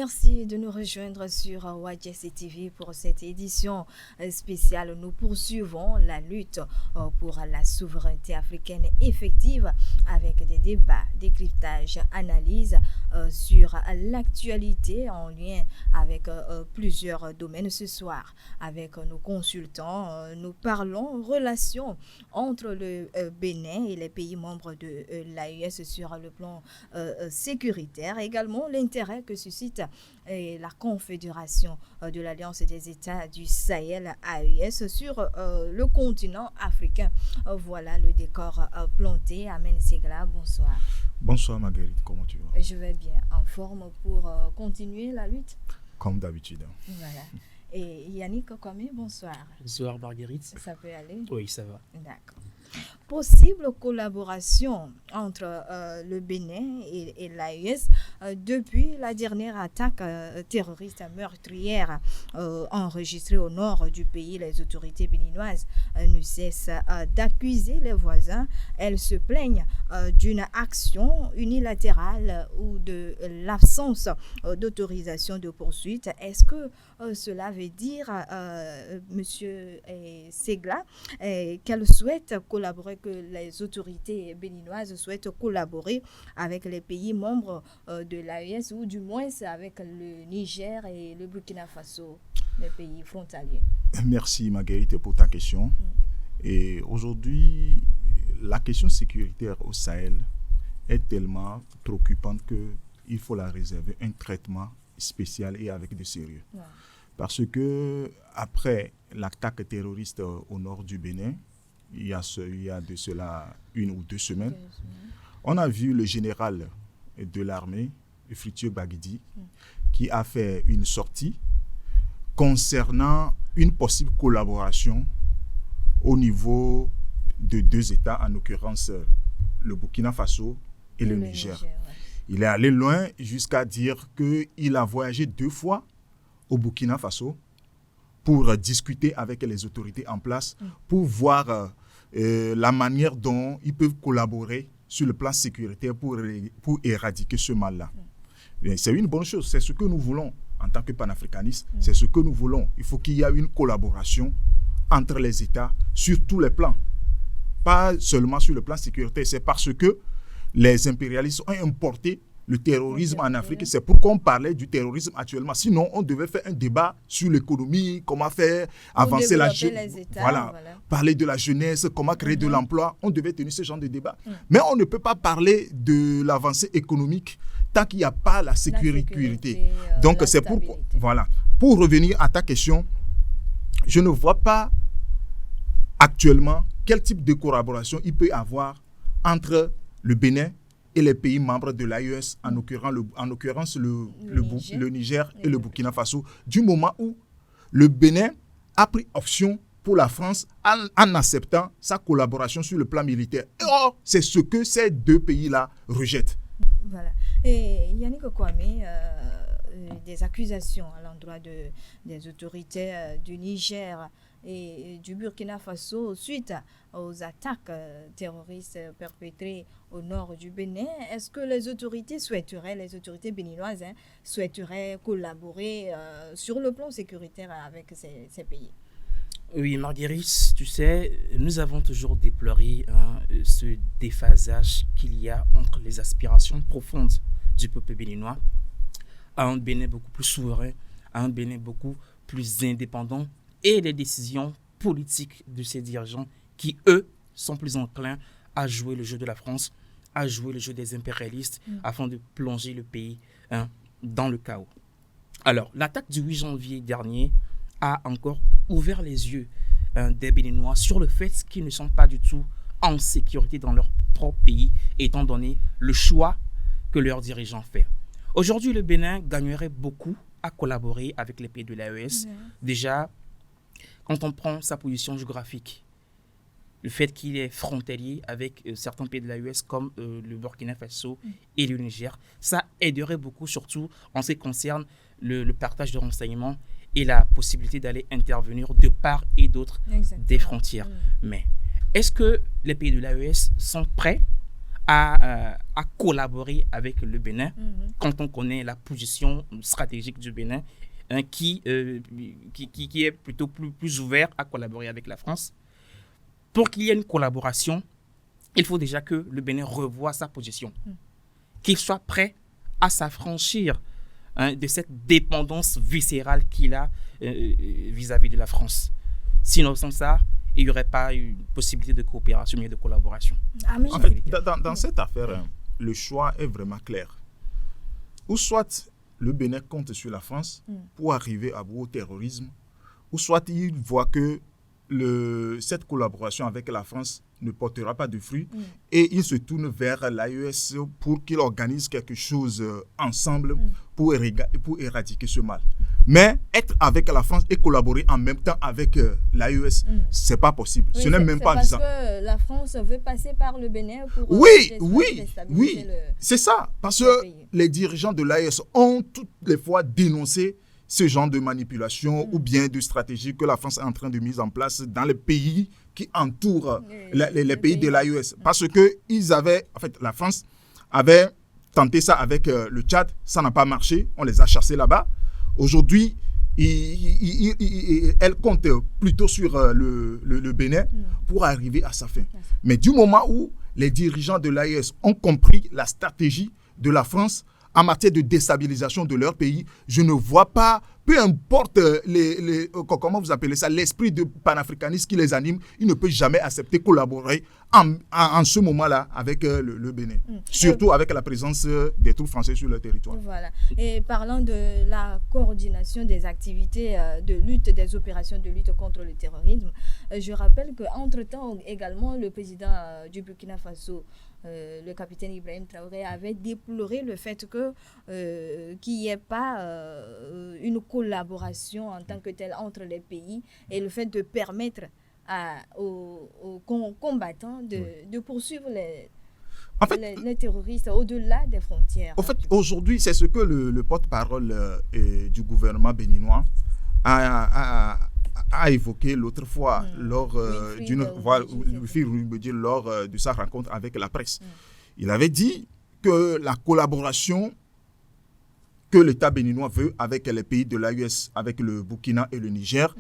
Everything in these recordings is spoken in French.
merci de nous rejoindre sur YGC TV pour cette édition spéciale. Nous poursuivons la lutte pour la souveraineté africaine effective avec des débats, décryptage, analyse sur l'actualité en lien avec plusieurs domaines ce soir. Avec nos consultants, nous parlons relations entre le Bénin et les pays membres de l'AES sur le plan sécuritaire, également l'intérêt que suscite la Confédération de l'Alliance des États du Sahel AES sur le continent africain. Voilà le décor planté. Amen Segla, bonsoir. Bonsoir Marguerite, comment tu vas? Je vais bien, en forme pour continuer la lutte. Comme d'habitude. Voilà. Et Yannick Kwame, bonsoir. Bonsoir Marguerite. Ça peut aller? Oui, ça va. D'accord. Possible collaboration entre le Bénin et l'AES depuis la dernière attaque terroriste meurtrière enregistrée au nord du pays. Les autorités béninoises ne cessent d'accuser les voisins. Elles se plaignent d'une action unilatérale ou de l'absence d'autorisation de poursuite. Est-ce que cela veut dire, Monsieur Segla, qu'elle souhaite collaborer, que les autorités béninoises souhaitent collaborer avec les pays membres de l'AES ou du moins avec le Niger et le Burkina Faso, les pays frontaliers? Merci Marguerite pour ta question. Et aujourd'hui, la question sécuritaire au Sahel est tellement préoccupante qu'il faut la réserver un traitement spécial et avec de sérieux. Ouais. Parce que après l'attaque terroriste au nord du Bénin, il y a de cela 1 ou 2 semaines, on a vu le général de l'armée, Fritio Bagidi, qui a fait une sortie concernant une possible collaboration au niveau de 2 États, en l'occurrence le Burkina Faso et le Niger. Ouais. Il est allé loin jusqu'à dire qu'il a voyagé 2 fois au Burkina Faso pour discuter avec les autorités en place, pour voir la manière dont ils peuvent collaborer sur le plan sécuritaire pour éradiquer ce mal-là. C'est une bonne chose, c'est ce que nous voulons en tant que panafricanistes, c'est ce que nous voulons. Il faut qu'il y ait une collaboration entre les États sur tous les plans, pas seulement sur le plan sécuritaire. C'est parce que les impérialistes ont importé le terrorisme en Afrique. C'est pourquoi on parlait du terrorisme actuellement. Sinon, on devait faire un débat sur l'économie, comment faire avancer la jeunesse. Voilà. Parler de la jeunesse, comment créer de l'emploi. On devait tenir ce genre de débat. Mais on ne peut pas parler de l'avancée économique tant qu'il n'y a pas la sécurité. Donc, c'est pourquoi. Voilà. Pour revenir à ta question, je ne vois pas actuellement quel type de collaboration il peut y avoir entre le Bénin et les pays membres de l'AES, en l'occurrence le Niger et le Burkina Faso, du moment où le Bénin a pris option pour la France en acceptant sa collaboration sur le plan militaire. Or, c'est ce que ces 2 pays-là rejettent. Voilà. Et Yannick Kwame, des accusations à l'endroit des autorités du Niger et du Burkina Faso suite aux attaques terroristes perpétrées au nord du Bénin. Est-ce que les autorités béninoises souhaiteraient collaborer sur le plan sécuritaire avec ces pays? Oui, Marguerite, tu sais, nous avons toujours déploré ce déphasage qu'il y a entre les aspirations profondes du peuple béninois à un Bénin beaucoup plus souverain, à un Bénin beaucoup plus indépendant, et les décisions politiques de ces dirigeants qui, eux, sont plus enclins à jouer le jeu de la France, à jouer le jeu des impérialistes, afin de plonger le pays dans le chaos. Alors, l'attaque du 8 janvier dernier a encore ouvert les yeux des Béninois sur le fait qu'ils ne sont pas du tout en sécurité dans leur propre pays, étant donné le choix que leurs dirigeants font. Aujourd'hui, le Bénin gagnerait beaucoup à collaborer avec les pays de l'AES. Déjà, quand on prend sa position géographique, le fait qu'il est frontalier avec certains pays de l'AES comme le Burkina Faso et le Niger, ça aiderait beaucoup, surtout en ce qui concerne le partage de renseignements et la possibilité d'aller intervenir de part et d'autre des frontières. Mais est-ce que les pays de l'AES sont prêts à collaborer avec le Bénin quand on connaît la position stratégique du Bénin qui est plutôt plus ouvert à collaborer avec la France. Pour qu'il y ait une collaboration, il faut déjà que le Bénin revoie sa position, qu'il soit prêt à s'affranchir de cette dépendance viscérale qu'il a vis-à-vis de la France. Sinon, sans ça, il n'y aurait pas une possibilité de coopération mais de collaboration. En fait, dans cette affaire, le choix est vraiment clair. Ou soit le Bénin compte sur la France pour arriver à bout au terrorisme, ou soit il voit que cette collaboration avec la France ne portera pas de fruits et il se tourne vers l'AES pour qu'il organise quelque chose ensemble pour éradiquer ce mal. Mais être avec la France et collaborer en même temps avec l'AES, c'est pas possible. Oui, ce n'est même pas parce disant. que la France veut passer par le Bénin pour Oui, déstabiliser c'est ça. Parce que pays. les dirigeants de l'AES ont toutes les fois dénoncé ce genre de manipulation ou bien de stratégie que la France est en train de mettre en place dans les pays qui entourent les pays de l'AES. Parce que la France avait tenté ça avec le Tchad, ça n'a pas marché, on les a chassés là-bas. Aujourd'hui, elle compte plutôt sur le Bénin pour arriver à sa fin. Mais du moment où les dirigeants de l'AES ont compris la stratégie de la France en matière de déstabilisation de leur pays, je ne vois pas, peu importe comment vous appelez ça, l'esprit de panafricanisme qui les anime, ils ne peuvent jamais accepter collaborer en ce moment-là avec le Bénin. Surtout avec la présence des troupes françaises sur le territoire. Voilà. Et parlant de la coordination des activités de lutte, des opérations de lutte contre le terrorisme, je rappelle qu'entre-temps également, le président du Burkina Faso, le capitaine Ibrahim Traoré, avait déploré le fait qu'il n'y ait pas une collaboration en tant que telle entre les pays et le fait de permettre aux combattants de poursuivre les terroristes au-delà des frontières. En fait, aujourd'hui, c'est ce que le porte-parole du gouvernement béninois a évoqué l'autre fois lors de sa rencontre avec la presse. Il avait dit que la collaboration que l'État béninois veut avec les pays de l'AES, avec le Burkina et le Niger,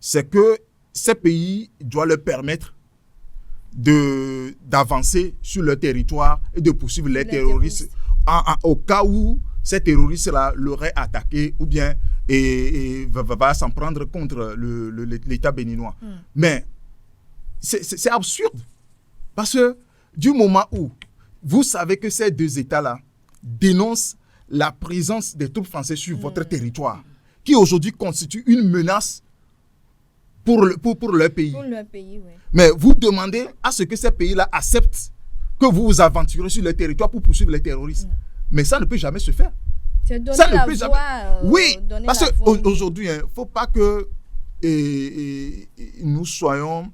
c'est que ces pays doivent leur permettre d'avancer sur leur territoire et de poursuivre les terroristes au cas où ces terroristes-là l'auraient attaqué ou bien va s'en prendre contre l'État béninois. Mais c'est absurde parce que du moment où vous savez que ces deux États-là dénoncent la présence des troupes françaises sur votre territoire, qui aujourd'hui constitue une menace pour leur pays. Pour leur pays, oui. Mais vous demandez à ce que ces pays-là acceptent que vous vous aventurez sur le territoire pour poursuivre les terroristes. Mais ça ne peut jamais se faire. C'est donner ça ne peut jamais. Oui, parce qu'aujourd'hui, il ne faut pas que nous soyons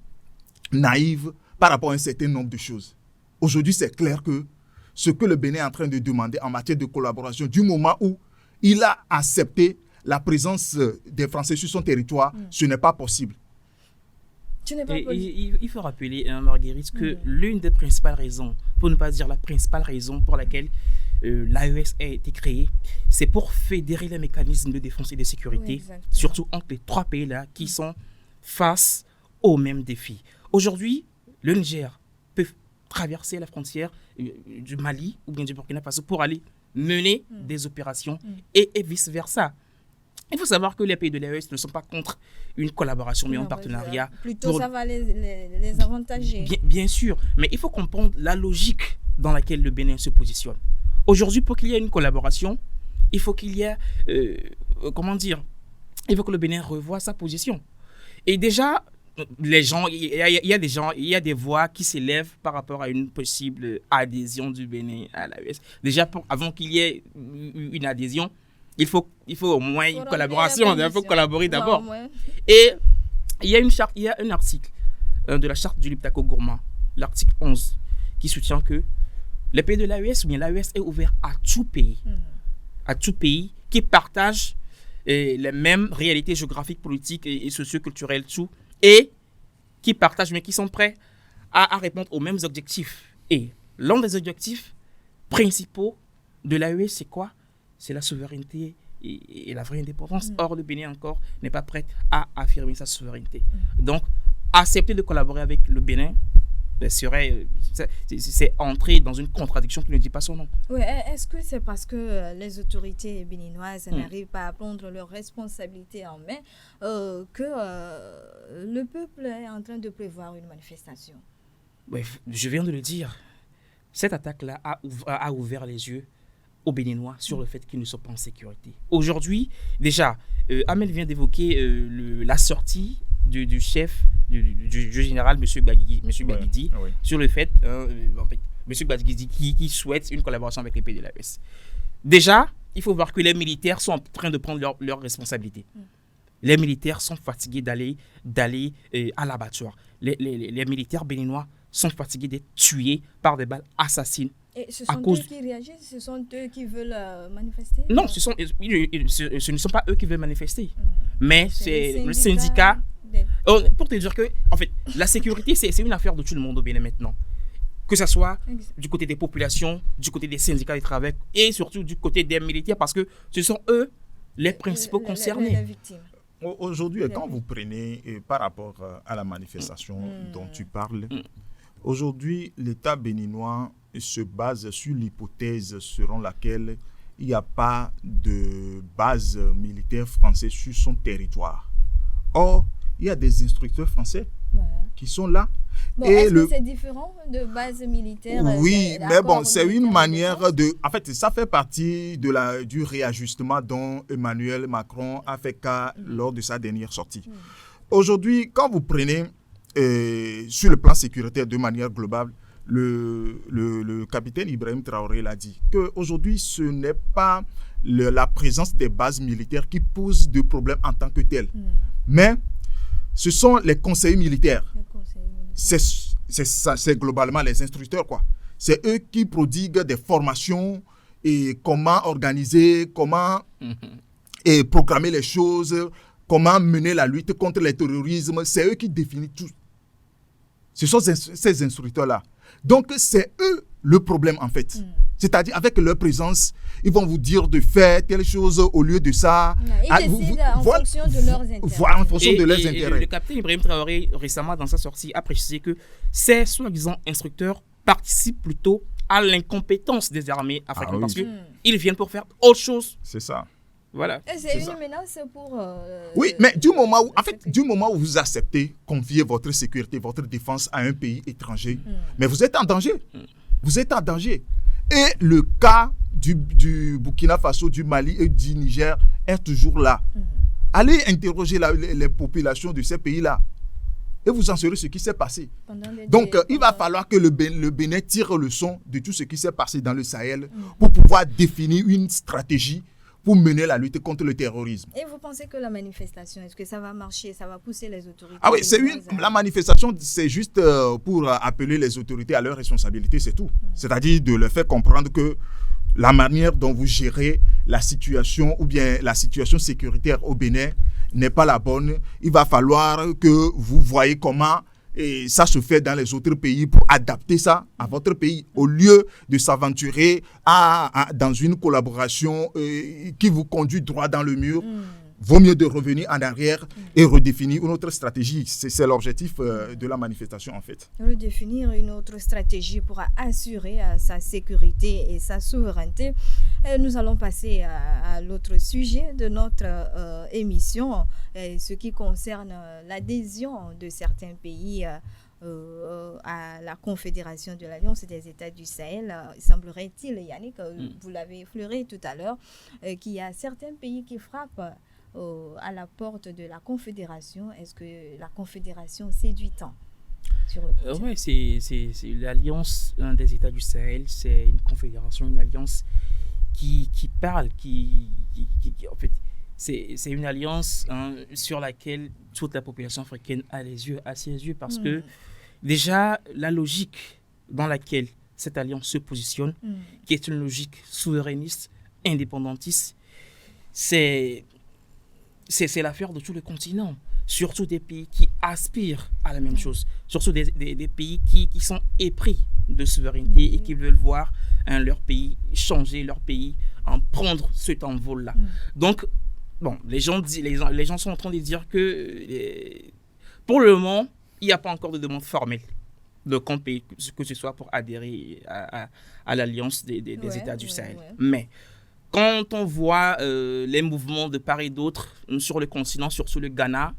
naïfs par rapport à un certain nombre de choses. Aujourd'hui, c'est clair que ce que le Bénin est en train de demander en matière de collaboration, du moment où il a accepté la présence des Français sur son territoire, ce n'est pas possible. Il faut rappeler, Marguerite, que l'une des principales raisons, pour ne pas dire la principale raison pour laquelle l'AES a été créée, c'est pour fédérer les mécanismes de défense et de sécurité, surtout entre les trois pays-là qui sont face aux mêmes défis. Aujourd'hui, le Niger peut traverser la frontière du Mali ou bien du Burkina Faso pour aller mener des opérations et vice-versa. Il faut savoir que les pays de l'AES ne sont pas contre une collaboration, mais un partenariat. Plutôt, ça va les avantager. Bien sûr, mais il faut comprendre la logique dans laquelle le Bénin se positionne. Aujourd'hui, pour qu'il y ait une collaboration, il faut qu'il y ait, il faut que le Bénin revoie sa position. Et déjà, les gens, il y a des voix qui s'élèvent par rapport à une possible adhésion du Bénin à l'AES. Déjà, avant qu'il y ait une adhésion, il faut au moins une collaboration. Il faut collaborer d'abord. Et il y a un article de la charte du Liptako-Gourma, l'article 11, qui soutient que les pays de l'AES, ou bien l'AES est ouvert à tout pays qui partage les mêmes réalités géographiques, politiques et socio-culturelles, et qui partagent, mais qui sont prêts à répondre aux mêmes objectifs. Et l'un des objectifs principaux de l'AES, c'est quoi? C'est la souveraineté et la vraie indépendance. Or, le Bénin encore n'est pas prêt à affirmer sa souveraineté. Donc, accepter de collaborer avec le Bénin c'est entrer dans une contradiction qui ne dit pas son nom. Oui, est-ce que c'est parce que les autorités béninoises n'arrivent pas à prendre leurs responsabilités en main que le peuple est en train de prévoir une manifestation? Oui, je viens de le dire. Cette attaque-là a ouvert les yeux aux Béninois sur le fait qu'ils ne sont pas en sécurité. Aujourd'hui, déjà, Amel vient d'évoquer la sortie du chef du général, M. Gbagidi, sur le fait, M. Gbagidi qui souhaite une collaboration avec les pays de l'AES. Déjà, il faut voir que les militaires sont en train de prendre leurs responsabilités. Les militaires sont fatigués d'aller à l'abattoir. Les militaires béninois sont fatigués d'être tués par des balles assassines. Et ce sont eux qui réagissent? Ce sont eux qui veulent manifester? Non, ce ne sont pas eux qui veulent manifester. Mais c'est le syndicat. Pour te dire que, en fait, la sécurité, c'est une affaire de tout le monde au Bénin maintenant. Que ce soit du côté des populations, du côté des syndicats de travail et surtout du côté des militaires, parce que ce sont eux les principaux concernés. Les victimes. Aujourd'hui, quand vous prenez par rapport à la manifestation dont tu parles, aujourd'hui, l'État béninois se base sur l'hypothèse selon laquelle il n'y a pas de base militaire française sur son territoire. Or, il y a des instructeurs français qui sont là. Bon, est-ce que c'est différent de base militaire? Oui, mais bon, c'est une manière de... En fait, ça fait partie du réajustement dont Emmanuel Macron a fait cas lors de sa dernière sortie. Aujourd'hui, quand vous prenez sur le plan sécuritaire de manière globale, le capitaine Ibrahim Traoré l'a dit, qu'aujourd'hui, ce n'est pas la présence des bases militaires qui pose de problèmes en tant que tel. Mais ce sont les conseillers militaires. C'est globalement les instructeurs, quoi. C'est eux qui prodiguent des formations et comment organiser, comment et programmer les choses, comment mener la lutte contre le terrorisme. C'est eux qui définissent tout. Ce sont ces instructeurs-là. Donc, c'est eux le problème, en fait. C'est-à-dire, avec leur présence, ils vont vous dire de faire telle chose au lieu de ça. Ils décident en fonction de leurs intérêts. Voilà, en fonction de leurs intérêts. Le capitaine Ibrahim Traoré, récemment, dans sa sortie, a précisé que ces soi-disant instructeurs participent plutôt à l'incompétence des armées africaines parce qu'ils viennent pour faire autre chose. C'est ça. Voilà. C'est une menace pour... Oui, mais du moment où vous acceptez confier votre sécurité, votre défense à un pays étranger, mais vous êtes en danger. Vous êtes en danger. Et le cas du Burkina Faso, du Mali et du Niger est toujours là. Allez interroger les populations de ces pays-là et vous en saurez ce qui s'est passé. Donc, il va falloir que le Bénin tire le son de tout ce qui s'est passé dans le Sahel pour pouvoir définir une stratégie pour mener la lutte contre le terrorisme. Et vous pensez que la manifestation, est-ce que ça va marcher, ça va pousser les autorités? Ah oui, la manifestation, c'est juste pour appeler les autorités à leur responsabilité, c'est tout. C'est-à-dire de leur faire comprendre que la manière dont vous gérez la situation ou bien la situation sécuritaire au Bénin n'est pas la bonne. Il va falloir que vous voyez comment et ça se fait dans les autres pays pour adapter ça à votre pays au lieu de s'aventurer dans une collaboration qui vous conduit droit dans le mur. Vaut mieux de revenir en arrière et redéfinir une autre stratégie. C'est l'objectif de la manifestation en fait. Redéfinir une autre stratégie pour assurer sa sécurité et sa souveraineté. Nous allons passer à l'autre sujet de notre émission, ce qui concerne l'adhésion de certains pays à la Confédération de l'Alliance des États du Sahel. Semblerait-il, Yannick, vous l'avez effleuré tout à l'heure, qu'il y a certains pays qui frappent à la porte de la Confédération. Est-ce que la Confédération séduit tant sur le continent? Oui, c'est l'Alliance des États du Sahel. C'est une confédération, une alliance qui parle, en fait, c'est une alliance sur laquelle toute la population africaine a ses yeux parce que déjà la logique dans laquelle cette alliance se positionne, qui est une logique souverainiste, indépendantiste, c'est l'affaire de tout le continent. surtout des pays qui aspirent à la même chose, surtout des pays qui sont épris de souveraineté et qui veulent voir leur pays changer, leur pays prendre cet envol-là. Donc, bon, les gens sont en train de dire que pour le moment, il n'y a pas encore de demande formelle de qu'un pays, que ce soit pour adhérer à l'alliance des États du Sahel. Mais quand on voit les mouvements de part et d'autre sur le continent, surtout le Ghana,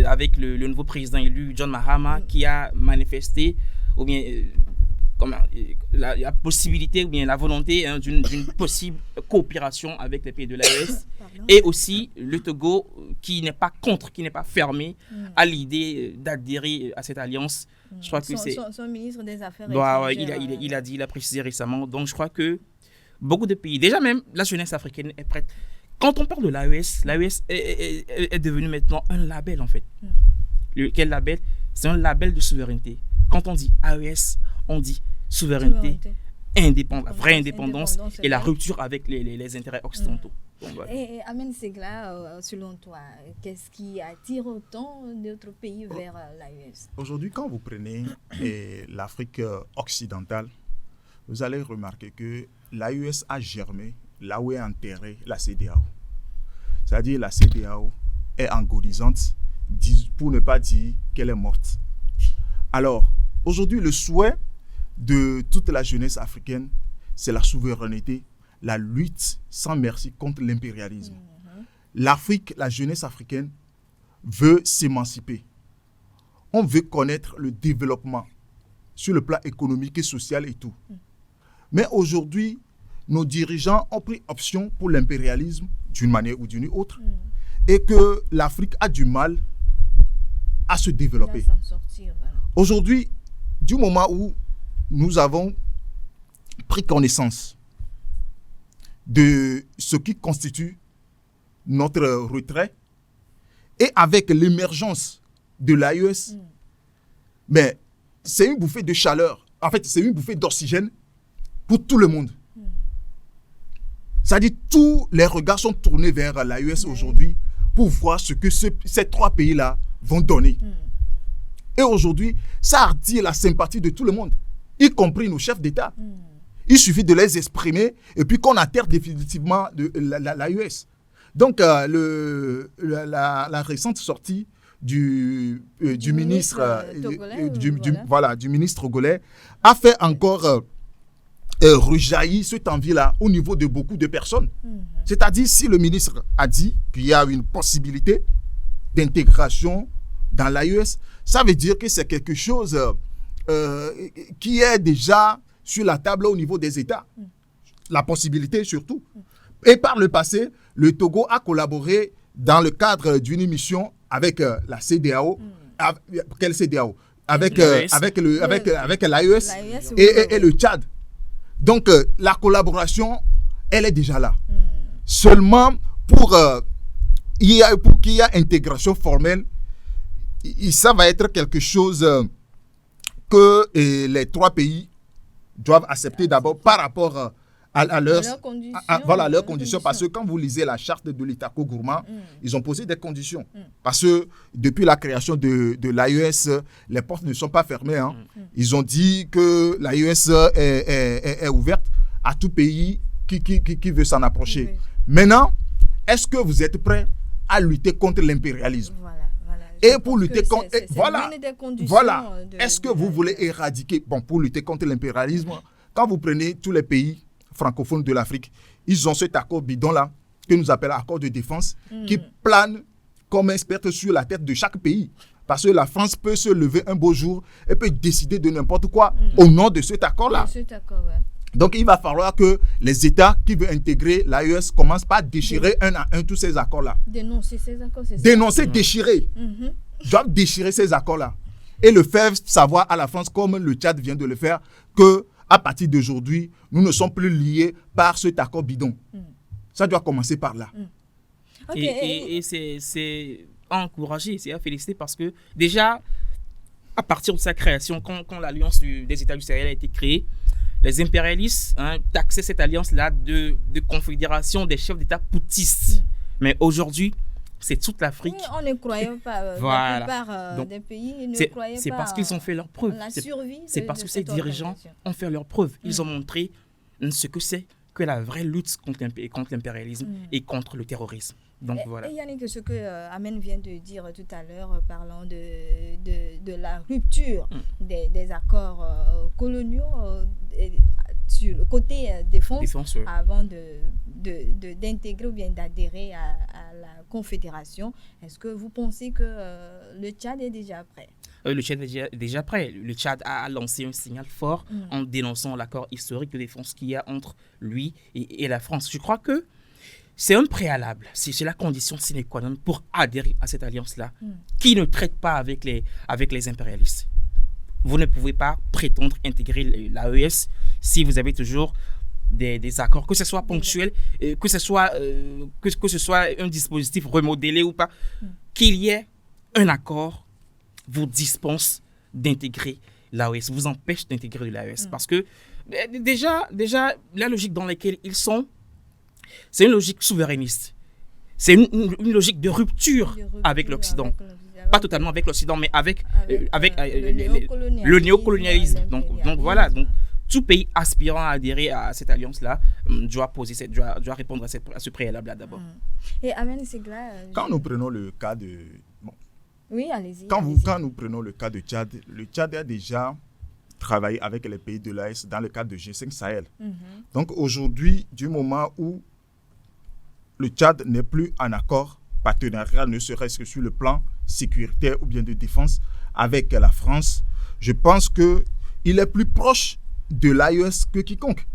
avec le nouveau président élu, John Mahama, qui a manifesté ou bien la possibilité ou bien la volonté d'une possible coopération avec les pays de l'AES, et aussi le Togo qui n'est pas contre, qui n'est pas fermé à l'idée d'adhérer à cette alliance. Je crois que c'est son ministre des Affaires étrangères. Il a précisé récemment. Donc je crois que beaucoup de pays, déjà même la jeunesse africaine est prête. Quand on parle de l'AES est devenu maintenant un label en fait. Quel label? C'est un label de souveraineté. Quand on dit AES, on dit souveraineté, vraie indépendance et la rupture avec les intérêts occidentaux. Donc, voilà. Et Ahmed Segla, selon toi, qu'est-ce qui attire autant d'autres pays vers l'AES? Aujourd'hui, quand vous prenez l'Afrique occidentale, vous allez remarquer que l'AES a germé là où est enterrée la CEDEAO. C'est-à-dire la CEDEAO est agonisante, pour ne pas dire qu'elle est morte. Alors, aujourd'hui, le souhait de toute la jeunesse africaine, c'est la souveraineté, la lutte sans merci contre l'impérialisme. L'Afrique, la jeunesse africaine veut s'émanciper. On veut connaître le développement sur le plan économique et social et tout. Mais aujourd'hui, nos dirigeants ont pris option pour l'impérialisme d'une manière ou d'une autre et que l'Afrique a du mal à se développer. Aujourd'hui, du moment où nous avons pris connaissance de ce qui constitue notre retrait et avec l'émergence de l'AES, mais c'est une bouffée de chaleur. En fait, c'est une bouffée d'oxygène pour tout le monde. C'est-à-dire tous les regards sont tournés vers l'AES aujourd'hui pour voir ce que ces trois pays-là vont donner. Et aujourd'hui, ça attire la sympathie de tout le monde, y compris nos chefs d'État. Il suffit de les exprimer et puis qu'on atterre définitivement l'AES. Donc, la récente sortie du ministre togolais a fait encore rejaillir cette envie-là au niveau de beaucoup de personnes. C'est-à-dire, si le ministre a dit qu'il y a une possibilité d'intégration dans l'AES, ça veut dire que c'est quelque chose qui est déjà sur la table au niveau des États. La possibilité surtout. Et par le passé, le Togo a collaboré dans le cadre d'une mission avec la CEDEAO. Quelle CEDEAO? Avec l'AES et le Tchad. Donc, la collaboration, elle est déjà là. Seulement, pour qu'il y ait intégration formelle, ça va être quelque chose que les trois pays doivent accepter d'abord par rapport à leurs conditions. Parce que quand vous lisez la charte de l'Itako Gourma, ils ont posé des conditions. Parce que depuis la création de l'AES, les portes ne sont pas fermées. Ils ont dit que l'AES est ouverte à tout pays qui veut s'en approcher. Maintenant, est-ce que vous êtes prêts à lutter contre l'impérialisme? Et pour lutter contre... Est-ce que vous voulez éradiquer... Bon, pour lutter contre l'impérialisme, quand vous prenez tous les pays francophones de l'Afrique, ils ont cet accord bidon-là, que nous appelons accord de défense, qui plane comme un spectre sur la tête de chaque pays. Parce que la France peut se lever un beau jour et peut décider de n'importe quoi au nom de cet accord-là. Donc, il va falloir que les États qui veulent intégrer l'AES commencent par déchirer un à un tous ces accords-là. Dénoncer ces accords, c'est ça? Dénoncer, déchirer. Ils doivent déchirer ces accords-là. Et le faire savoir à la France, comme le Tchad vient de le faire, qu'à partir d'aujourd'hui, nous ne sommes plus liés par cet accord bidon. Ça doit commencer par là. Et c'est à encourager, c'est à féliciter parce que déjà, à partir de sa création, quand l'alliance des États du Sahel a été créée, les impérialistes taxaient cette alliance-là de confédération des chefs d'État poutistes. Mais aujourd'hui, c'est toute l'Afrique. Oui, on ne croyait pas. Voilà. La plupart Donc, des pays ne croyaient pas. c'est parce qu'ils ont fait leurs preuves. La survie C'est parce que ces dirigeants ont fait leurs preuves. Ils ont montré ce que c'est que la vraie lutte contre l'impérialisme et contre le terrorisme. Donc voilà. Et Yannick, ce que Amen vient de dire tout à l'heure, parlant de la rupture des accords coloniaux sur le côté défense, avant d'intégrer ou bien d'adhérer à la Confédération, est-ce que vous pensez que le Tchad est déjà prêt? Le Tchad est déjà prêt. Le Tchad a lancé un signal fort en dénonçant l'accord historique de défense qu'il y a entre lui et la France. Je crois que c'est un préalable, c'est la condition sine qua non pour adhérer à cette alliance-là, qui ne traite pas avec les impérialistes. Vous ne pouvez pas prétendre intégrer l'AES si vous avez toujours des accords, que ce soit ponctuel, que ce soit un dispositif remodelé ou pas, qu'il y ait un accord vous dispense d'intégrer l'AES, vous empêche d'intégrer l'AES. Parce que déjà, la logique dans laquelle ils sont, c'est une logique souverainiste. C'est une logique de rupture avec l'Occident. Pas totalement avec l'Occident, mais avec le néocolonialisme. Donc voilà. Donc, tout pays aspirant à adhérer à cette alliance-là doit répondre à ce préalable-là d'abord. Et Amen Segla, quand nous prenons le cas de... Bon, oui, allez-y. Quand nous prenons le cas de Tchad, le Tchad a déjà travaillé avec les pays de l'AES dans le cadre de G5 Sahel. Donc aujourd'hui, du moment où le Tchad n'est plus en accord partenariat, ne serait-ce que sur le plan sécuritaire ou bien de défense avec la France, je pense qu'il est plus proche de l'AES que quiconque,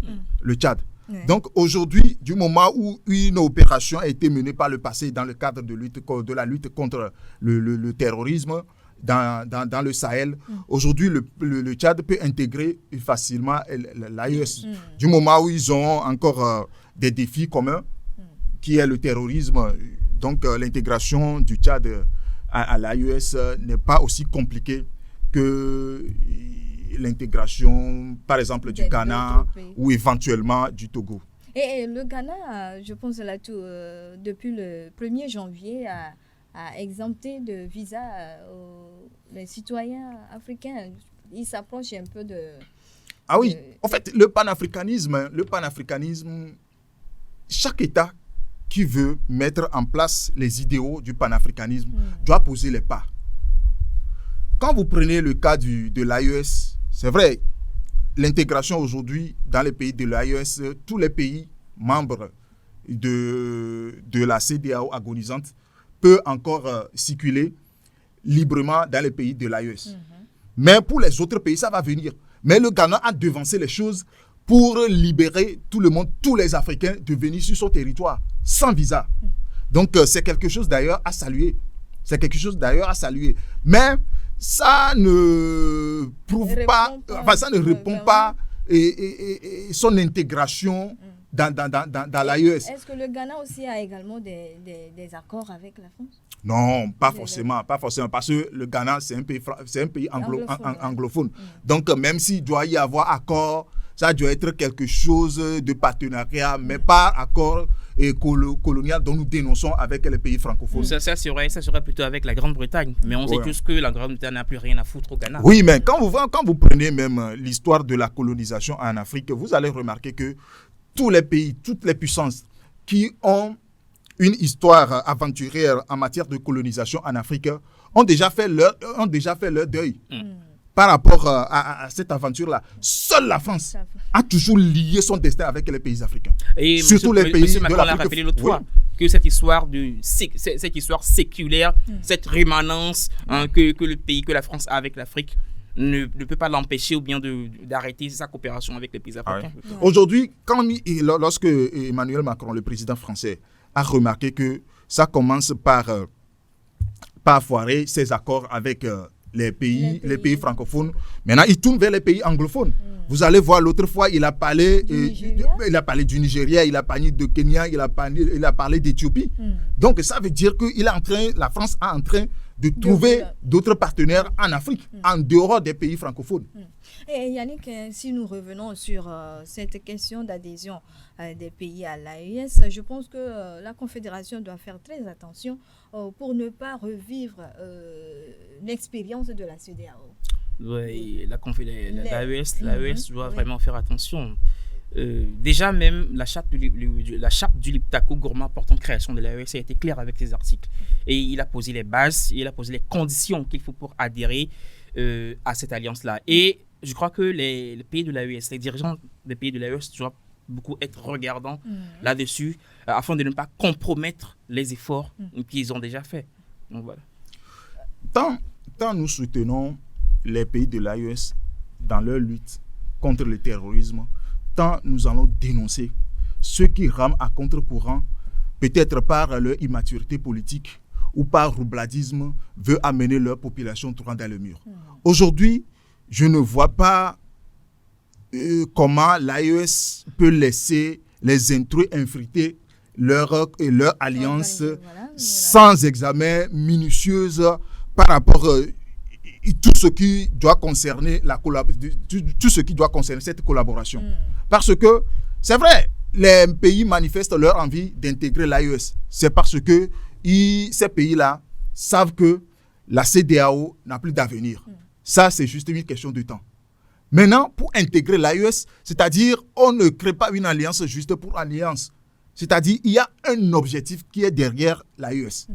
le Tchad. Donc aujourd'hui, du moment où une opération a été menée par le passé dans le cadre de la lutte contre le terrorisme dans le Sahel, aujourd'hui le Tchad peut intégrer facilement l'AES. Du moment où ils ont encore des défis communs, qui est le terrorisme, donc l'intégration du Tchad à l'AES n'est pas aussi compliquée que l'intégration, par exemple, du Ghana ou éventuellement du Togo. Et le Ghana, je pense là tout, depuis le 1er janvier, a exempté de visa les citoyens africains. Ils s'approchent un peu de... Ah oui, en fait, le panafricanisme, chaque État qui veut mettre en place les idéaux du panafricanisme doit poser les pas. Quand vous prenez le cas de l'AES, c'est vrai, l'intégration aujourd'hui dans les pays de l'AES, tous les pays membres de la CEDEAO agonisante peuvent encore circuler librement dans les pays de l'AES. Mais pour les autres pays, ça va venir. Mais le Ghana a devancé les choses pour libérer tout le monde, tous les Africains, de venir sur son territoire, sans visa. Donc, c'est quelque chose d'ailleurs à saluer. Mais ça ne prouve pas, ça ne répond pas et son intégration dans l'AES. Est-ce que le Ghana aussi a également des accords avec la France? Non, pas forcément, parce que le Ghana, c'est un pays anglophone. Donc, même s'il doit y avoir accord, ça doit être quelque chose de partenariat, mais pas accord colonial dont nous dénonçons avec les pays francophones. Ça serait plutôt avec la Grande-Bretagne, mais on sait tous que la Grande-Bretagne n'a plus rien à foutre au Ghana. Oui, mais quand vous prenez même l'histoire de la colonisation en Afrique, vous allez remarquer que tous les pays, toutes les puissances qui ont une histoire aventurière en matière de colonisation en Afrique ont déjà fait leur deuil. Par rapport à cette aventure-là, seule la France a toujours lié son destin avec les pays africains. Et surtout les pays de l'Afrique. l'Afrique. On l'a rappelé l'autre fois que cette histoire séculaire, cette rémanence que la France a avec l'Afrique ne peut pas l'empêcher ou bien d'arrêter sa coopération avec les pays africains. Ouais. Aujourd'hui, lorsque Emmanuel Macron, le président français, a remarqué que ça commence par foirer ses accords avec les pays francophones. Maintenant, il tourne vers les pays anglophones. Vous allez voir, l'autre fois, il a parlé du Nigeria, il a parlé de Kenya, il a parlé d'Éthiopie. Donc, ça veut dire que la France est en train de trouver d'autres partenaires en Afrique, en dehors des pays francophones. Et Yannick, si nous revenons sur cette question d'adhésion des pays à l'AES, je pense que la Confédération doit faire très attention pour ne pas revivre l'expérience de la CEDEAO. Oui, l'AES doit vraiment faire attention. Déjà même la charte du Liptako Gourmand portant création de l'AES a été claire avec ses articles et il a posé les bases, il a posé les conditions qu'il faut pour adhérer à cette alliance-là. Et je crois que les pays de l'AES, les dirigeants des pays de l'AES doivent beaucoup être regardants là-dessus afin de ne pas compromettre les efforts qu'ils ont déjà faits. Donc voilà. Tant nous soutenons les pays de l'AES dans leur lutte contre le terrorisme, tant nous allons dénoncer ceux qui rament à contre-courant, peut-être par leur immaturité politique ou par roubladisme, veulent amener leur population droit dans le mur. Aujourd'hui, je ne vois pas comment l'AES peut laisser les intrus infiltrer leur alliance sans examen minutieux par rapport tout ce qui doit concerner tout ce qui doit concerner cette collaboration. Parce que c'est vrai, les pays manifestent leur envie d'intégrer l'AES. C'est parce que ces pays-là savent que la CEDEAO n'a plus d'avenir. Ça, c'est juste une question de temps. Maintenant, pour intégrer l'AES, c'est-à-dire on ne crée pas une alliance juste pour alliance. C'est-à-dire il y a un objectif qui est derrière l'AES.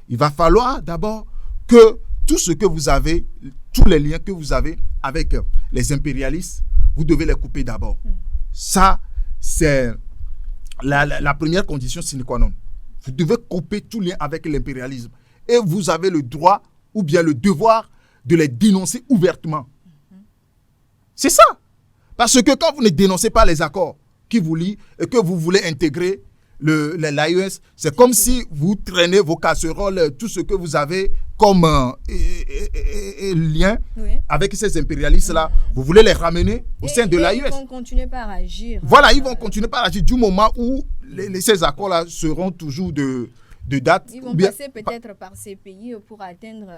Il va falloir d'abord que tout ce que vous avez, tous les liens que vous avez avec les impérialistes, vous devez les couper d'abord. Ça, c'est la première condition sine qua non. Vous devez couper tout lien avec l'impérialisme. Et vous avez le droit ou bien le devoir de les dénoncer ouvertement. C'est ça. Parce que quand vous ne dénoncez pas les accords qui vous lient et que vous voulez intégrer l'AES, c'est comme si vous traînez vos casseroles, tout ce que vous avez comme lien avec ces impérialistes-là, vous voulez les ramener au sein de l'AES. Ils vont continuer par agir. Voilà, ils vont continuer par agir du moment où ces accords-là seront toujours de date. Ils vont passer peut-être par ces pays pour atteindre,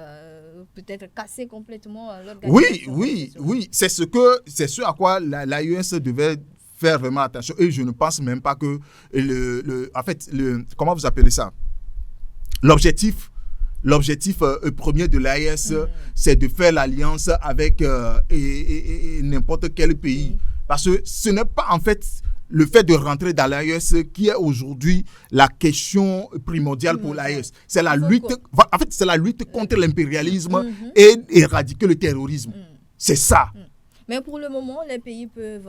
peut-être casser complètement l'organisation. Oui. C'est ce à quoi l'AES devait faire vraiment attention. Et je ne pense même pas que comment vous appelez ça? L'objectif premier de l'AES, c'est de faire l'alliance avec n'importe quel pays. Parce que ce n'est pas en fait le fait de rentrer dans l'AES qui est aujourd'hui la question primordiale pour l'AES. C'est la lutte, c'est la lutte contre l'impérialisme et éradiquer le terrorisme. C'est ça. Mais pour le moment, les pays peuvent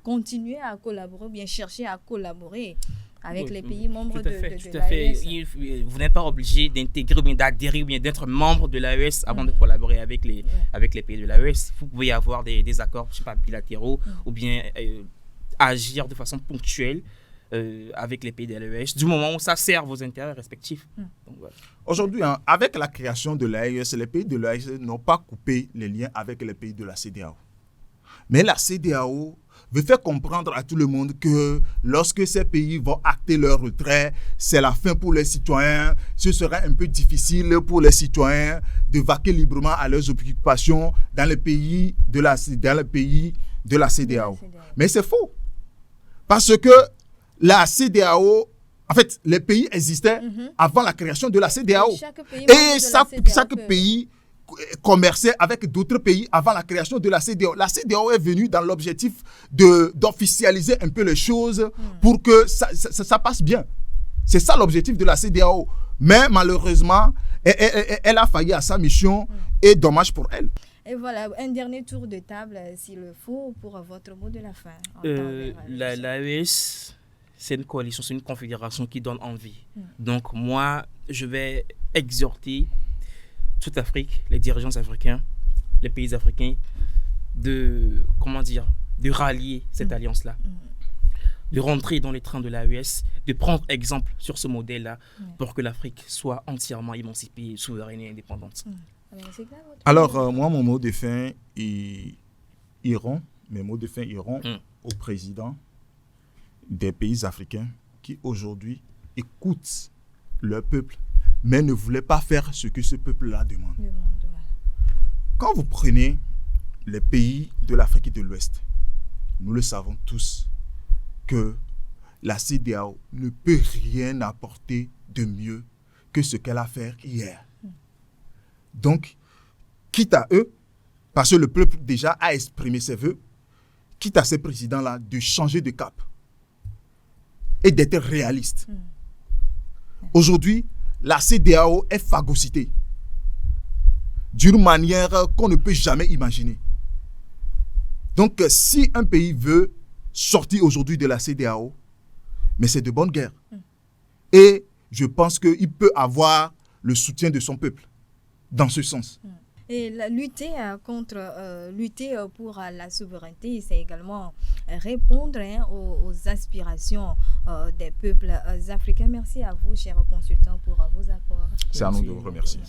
continuer à collaborer, bien chercher à collaborer avec les pays membres de l'AES. Vous n'êtes pas obligé d'intégrer ou bien d'adhérer ou bien d'être membre de l'AES avant de collaborer avec les pays de l'AES. Vous pouvez avoir des accords, je sais pas, bilatéraux ou bien agir de façon ponctuelle avec les pays de l'AES du moment où ça sert vos intérêts respectifs. Donc, voilà. Aujourd'hui, avec la création de l'AES, les pays de l'AES n'ont pas coupé les liens avec les pays de la CEDEAO. Mais la CEDEAO veut faire comprendre à tout le monde que lorsque ces pays vont acter leur retrait, c'est la fin pour les citoyens. Ce sera un peu difficile pour les citoyens de vaquer librement à leurs occupations dans les pays de la CEDEAO. Mais c'est faux. Parce que la CEDEAO, en fait, les pays existaient avant la création de la CEDEAO. Et chaque pays commerçait avec d'autres pays avant la création de la CEDEAO. La CEDEAO est venue dans l'objectif d'officialiser un peu les choses pour que ça passe bien. C'est ça l'objectif de la CEDEAO. Mais malheureusement, elle a failli à sa mission et dommage pour elle. Et voilà, un dernier tour de table, s'il le faut, pour votre mot de la fin. L'AES, c'est une coalition, c'est une confédération qui donne envie. Donc moi, je vais exhorter toute l'Afrique, les dirigeants africains, les pays africains, de rallier cette alliance-là, de rentrer dans les trains de l'AES, de prendre exemple sur ce modèle-là pour que l'Afrique soit entièrement émancipée, souveraine et indépendante. Alors, moi, mon mot de fin iront au président des pays africains qui aujourd'hui écoutent leur peuple, mais ne voulait pas faire ce que ce peuple-là demande. Le monde, ouais. Quand vous prenez les pays de l'Afrique de l'Ouest, nous le savons tous que la CEDEAO ne peut rien apporter de mieux que ce qu'elle a fait hier. Donc, quitte à eux, parce que le peuple déjà a exprimé ses vœux, quitte à ces présidents-là de changer de cap et d'être réalistes. Aujourd'hui, la CEDEAO est phagocytée d'une manière qu'on ne peut jamais imaginer. Donc, si un pays veut sortir aujourd'hui de la CEDEAO, mais c'est de bonne guerre. Et je pense qu'il peut avoir le soutien de son peuple dans ce sens. Et lutter pour la souveraineté, c'est également répondre aux aspirations des peuples africains. Merci à vous, chers consultants, pour vos apports. C'est à nous de vous remercier.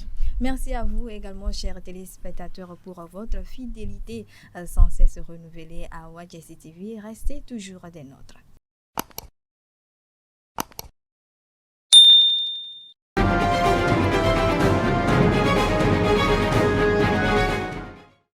Merci à vous également, chers téléspectateurs, pour votre fidélité sans cesse renouvelée à Wadjessi TV. Restez toujours des nôtres.